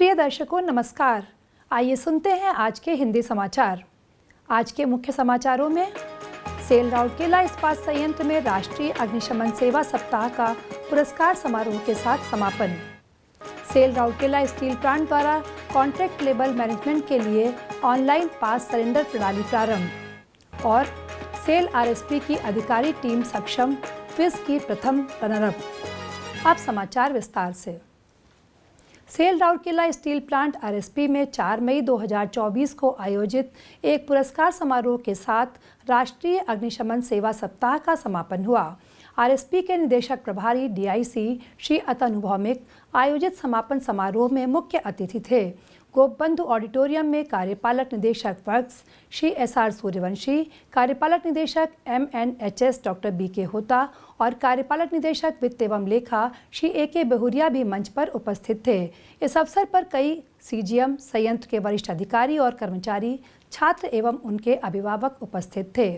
प्रिय दर्शकों नमस्कार। आइए सुनते हैं आज के हिंदी समाचार। आज के मुख्य समाचारों में सेल राउरकेला इस्पात संयंत्र में राष्ट्रीय अग्निशमन सेवा सप्ताह का पुरस्कार समारोह के साथ समापन। सेल राउरकेला स्टील प्लांट द्वारा कॉन्ट्रैक्ट लेबल मैनेजमेंट के लिए ऑनलाइन पास सरेंडर प्रणाली प्रारंभ। और सेल आरएसपी की अधिकारी टीम सक्षम क्विज की प्रथम रनरअप। अब समाचार विस्तार से। SAIL Rourkela steel plant RSP में 4 मई 2024 को आयोजित एक पुरस्कार समारोह के साथ राष्ट्रीय अग्निशमन सेवा सप्ताह का समापन हुआ। आरएसपी के निदेशक प्रभारी डीआईसी श्री अतनु भौमिक आयोजित समापन समारोह में मुख्य अतिथि थे। गोपबंधु ऑडिटोरियम में कार्यपालक निदेशक वर्क्स श्री एसआर सूर्यवंशी, कार्यपालक निदेशक एमएनएचएस डॉक्टर बीके होता और कार्यपालक निदेशक वित्त एवं लेखा श्री एके बहुरिया भी मंच पर उपस्थित थे। इस अवसर पर कई सीजीएम, संयंत्र के वरिष्ठ अधिकारी और कर्मचारी, छात्र एवं उनके अभिभावक उपस्थित थे।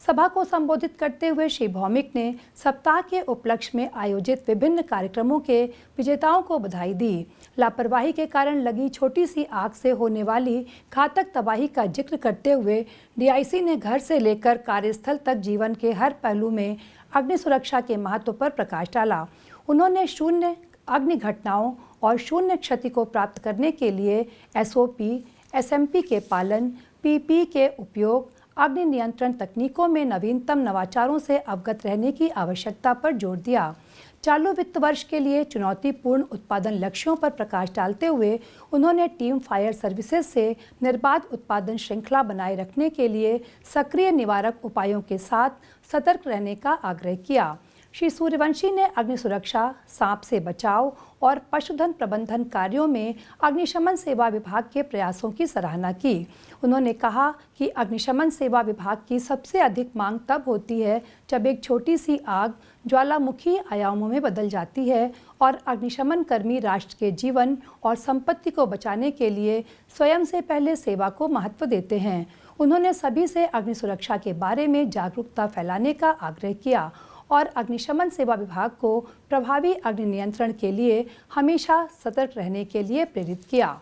सभा को संबोधित करते हुए श्री भौमिक ने सप्ताह के उपलक्ष्य में आयोजित विभिन्न कार्यक्रमों के विजेताओं को बधाई दी। लापरवाही के कारण लगी छोटी सी आग से होने वाली घातक तबाही का जिक्र करते हुए डीआईसी ने घर से लेकर कार्यस्थल तक जीवन के हर पहलू में अग्नि सुरक्षा के महत्व पर प्रकाश डाला। उन्होंने शून्य अग्नि घटनाओं और शून्य क्षति को प्राप्त करने के लिए एसओपी, एसएमपी के पालन, पीपी के उपयोग, अग्नि नियंत्रण तकनीकों में नवीनतम नवाचारों से अवगत रहने की आवश्यकता पर जोर दिया। चालू वित्त वर्ष के लिए चुनौतीपूर्ण उत्पादन लक्ष्यों पर प्रकाश डालते हुए उन्होंने टीम फायर सर्विसेज से निर्बाध उत्पादन श्रृंखला बनाए रखने के लिए सक्रिय निवारक उपायों के साथ सतर्क रहने का आग्रह किया। श्री सूर्यवंशी ने अग्नि सुरक्षा, सांप से बचाव और पशुधन प्रबंधन कार्यों में अग्निशमन सेवा विभाग के प्रयासों की सराहना की। उन्होंने कहा कि अग्निशमन सेवा विभाग की सबसे अधिक मांग तब होती है जब एक छोटी सी आग ज्वालामुखी आयामों में बदल जाती है और अग्निशमन कर्मी राष्ट्र के जीवन और संपत्ति को बचाने के लिए स्वयं से पहले सेवा को महत्व देते हैं। उन्होंने सभी से अग्नि सुरक्षा के बारे में जागरूकता फैलाने का आग्रह किया और अग्निशमन सेवा विभाग को प्रभावी अग्नि नियंत्रण के लिए हमेशा सतर्क रहने के लिए प्रेरित किया।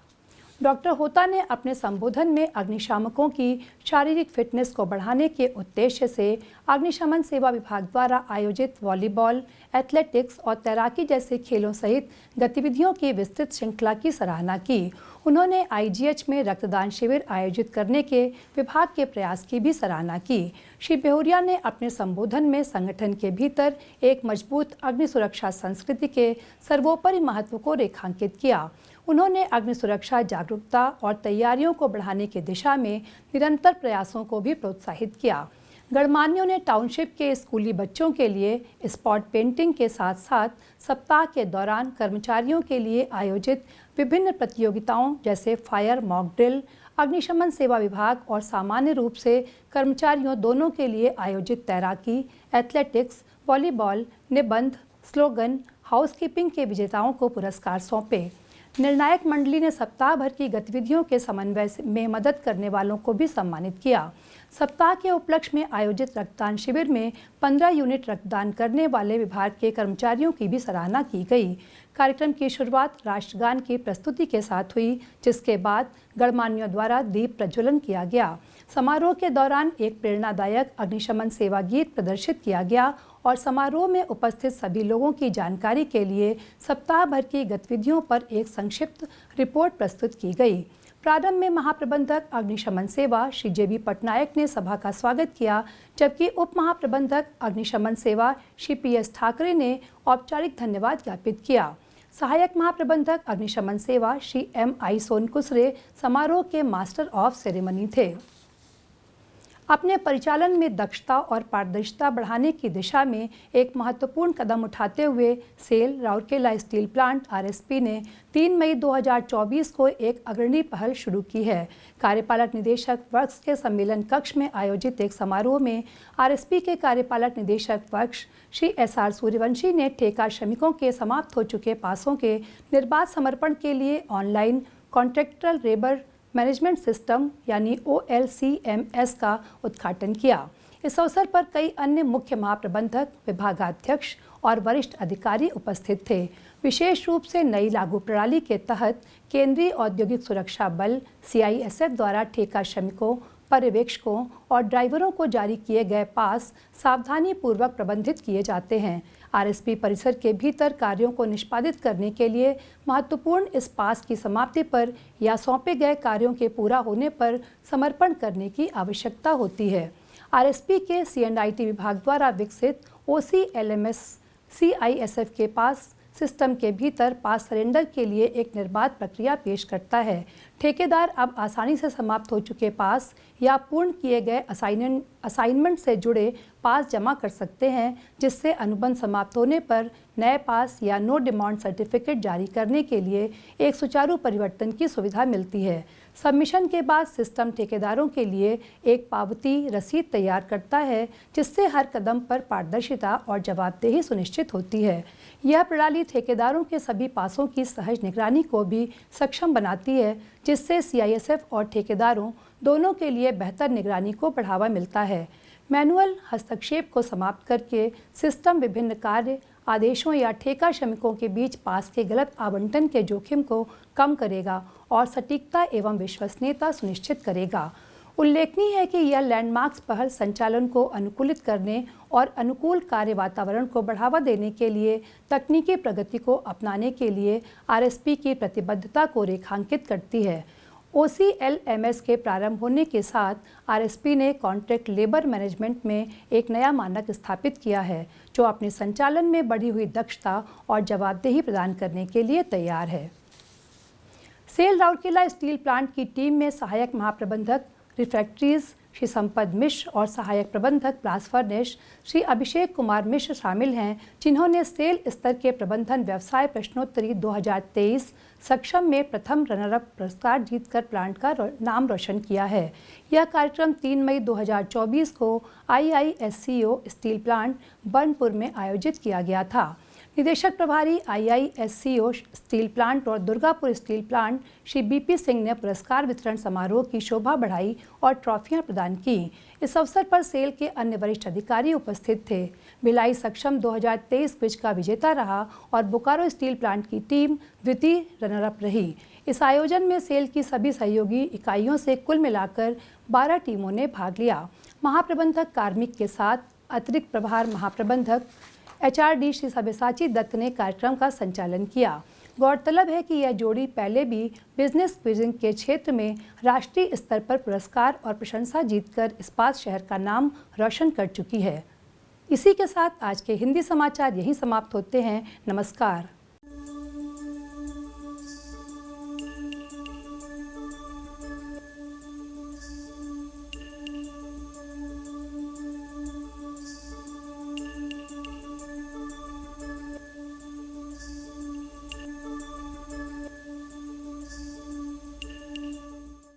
डॉक्टर होता ने अपने संबोधन में अग्निशामकों की शारीरिक फिटनेस को बढ़ाने के उद्देश्य से अग्निशमन सेवा विभाग द्वारा आयोजित वॉलीबॉल, एथलेटिक्स और तैराकी जैसे खेलों सहित गतिविधियों की विस्तृत श्रृंखला की सराहना की। उन्होंने आईजीएच में रक्तदान शिविर आयोजित करने के विभाग के प्रयास की भी सराहना की। श्री बेहुरिया ने अपने संबोधन में संगठन के भीतर एक मजबूत अग्नि सुरक्षा संस्कृति के सर्वोपरि महत्व को रेखांकित किया। उन्होंने अग्नि सुरक्षा जागरूकता और तैयारियों को बढ़ाने की दिशा में निरंतर प्रयासों को भी प्रोत्साहित किया। गणमान्यों ने टाउनशिप के स्कूली बच्चों के लिए स्पॉट पेंटिंग के साथ साथ सप्ताह के दौरान कर्मचारियों के लिए आयोजित विभिन्न प्रतियोगिताओं जैसे फायर मॉक ड्रिल, अग्निशमन सेवा विभाग और सामान्य रूप से कर्मचारियों दोनों के लिए आयोजित तैराकी, एथलेटिक्स, वॉलीबॉल, निबंध, स्लोगन, हाउसकीपिंग के विजेताओं को पुरस्कार सौंपे। निर्णायक मंडली ने सप्ताह भर की गतिविधियों के समन्वय में मदद करने वालों को भी सम्मानित किया। सप्ताह के उपलक्ष्य में आयोजित रक्तदान शिविर में 15 यूनिट रक्तदान करने वाले विभाग के कर्मचारियों की भी सराहना की गई। कार्यक्रम की शुरुआत राष्ट्रगान की प्रस्तुति के साथ हुई, जिसके बाद गणमान्यों द्वारा दीप प्रज्वलन किया गया। समारोह के दौरान एक प्रेरणादायक अग्निशमन सेवा गीत प्रदर्शित किया गया और समारोह में उपस्थित सभी लोगों की जानकारी के लिए सप्ताह भर की गतिविधियों पर एक संक्षिप्त रिपोर्ट प्रस्तुत की गई। प्रारंभ में महाप्रबंधक अग्निशमन सेवा श्री जेबी पटनायक ने सभा का स्वागत किया, जबकि उप महाप्रबंधक अग्निशमन सेवा श्री पीएस ठाकरे ने औपचारिक धन्यवाद ज्ञापित किया। सहायक महाप्रबंधक अग्निशमन सेवा श्री एम.आई. सोनकुसरे समारोह के मास्टर ऑफ सेरेमनी थे। अपने परिचालन में दक्षता और पारदर्शिता बढ़ाने की दिशा में एक महत्वपूर्ण कदम उठाते हुए SAIL Rourkela steel plant RSP ने 3 मई 2024 को एक अग्रणी पहल शुरू की है। कार्यपालक निदेशक वर्क्स के सम्मेलन कक्ष में आयोजित एक समारोह में आरएसपी के कार्यपालक निदेशक वर्क्स श्री एसआर सूर्यवंशी ने ठेका श्रमिकों के समाप्त हो चुके पासों के निर्बाध समर्पण के लिए online contractual labour management system यानी OLCMS का उद्घाटन किया। इस अवसर पर कई अन्य मुख्य महाप्रबंधक, विभागाध्यक्ष और वरिष्ठ अधिकारी उपस्थित थे। विशेष रूप से नई लागू प्रणाली के तहत केंद्रीय औद्योगिक सुरक्षा बल CISF द्वारा ठेका श्रमिकों, पर्यवेक्षकों और ड्राइवरों को जारी किए गए पास सावधानी पूर्वक प्रबंधित किए जाते हैं। RSP परिसर के भीतर कार्यों को निष्पादित करने के लिए महत्वपूर्ण इस पास की समाप्ति पर या सौंपे गए कार्यों के पूरा होने पर समर्पण करने की आवश्यकता होती है। RSP के C&IT विभाग द्वारा विकसित OCLMS CISF के पास सिस्टम के भीतर पास सरेंडर के लिए एक निर्बाध प्रक्रिया पेश करता है। ठेकेदार अब आसानी से समाप्त हो चुके पास या पूर्ण किए गए असाइनमेंट से जुड़े पास जमा कर सकते हैं, जिससे अनुबंध समाप्त होने पर नए पास या नो डिमांड सर्टिफिकेट जारी करने के लिए एक सुचारू परिवर्तन की सुविधा मिलती है। सबमिशन के बाद सिस्टम ठेकेदारों के लिए एक पावती रसीद तैयार करता है, जिससे हर कदम पर पारदर्शिता और जवाबदेही सुनिश्चित होती है। यह प्रणाली ठेकेदारों के सभी पासों की सहज निगरानी को भी सक्षम बनाती है, जिससे CISF और ठेकेदारों दोनों के लिए बेहतर निगरानी को बढ़ावा मिलता है। मैनुअल हस्तक्षेप को समाप्त करके सिस्टम विभिन्न कार्य आदेशों या ठेका श्रमिकों के बीच पास के गलत आवंटन के जोखिम को कम करेगा और सटीकता एवं विश्वसनीयता सुनिश्चित करेगा। उल्लेखनीय है कि यह लैंडमार्क्स पहल संचालन को अनुकूलित करने और अनुकूल कार्य वातावरण को बढ़ावा देने के लिए तकनीकी प्रगति को अपनाने के लिए RSP की प्रतिबद्धता को रेखांकित करती है। OCLMS के प्रारंभ होने के साथ RSP ने कॉन्ट्रैक्ट लेबर मैनेजमेंट में एक नया मानक स्थापित किया है, जो अपने संचालन में बढ़ी हुई दक्षता और जवाबदेही प्रदान करने के लिए तैयार है। सेल राउरकेला स्टील प्लांट की टीम में सहायक महाप्रबंधक रिफैक्ट्रीज श्री संपद मिश्र और सहायक प्रबंधक ब्लास्ट फर्नेस श्री अभिषेक कुमार मिश्र शामिल हैं, जिन्होंने सेल स्तर के प्रबंधन व्यवसाय प्रश्नोत्तरी 2023 सक्षम में प्रथम रनर-अप पुरस्कार जीतकर प्लांट का नाम रोशन किया है। यह कार्यक्रम 3 मई 2024 को IISCO स्टील प्लांट बर्नपुर में आयोजित किया गया था। निदेशक प्रभारी IISCO स्टील प्लांट और Durgapur steel plant Shri BP Singh ने पुरस्कार वितरण समारोह की शोभा बढ़ाई और ट्रॉफियां प्रदान की। इस अवसर पर सेल के अन्य वरिष्ठ अधिकारी उपस्थित थे। भिलाई सक्षम 2023 क्विज का विजेता रहा और बोकारो स्टील प्लांट की टीम द्वितीय रनर-अप रही। इस आयोजन में सेल की सभी सहयोगी इकाइयों से कुल मिलाकर 12 टीमों ने भाग लिया। महाप्रबंधक कार्मिक के साथ अतिरिक्त प्रभार महाप्रबंधक HRD श्री सब्यसाची दत्त ने कार्यक्रम का संचालन किया। गौरतलब है कि यह जोड़ी पहले भी बिजनेस क्विजिंग के क्षेत्र में राष्ट्रीय स्तर पर पुरस्कार और प्रशंसा जीतकर इस्पात शहर का नाम रोशन कर चुकी है। इसी के साथ आज के हिंदी समाचार यहीं समाप्त होते हैं। नमस्कार।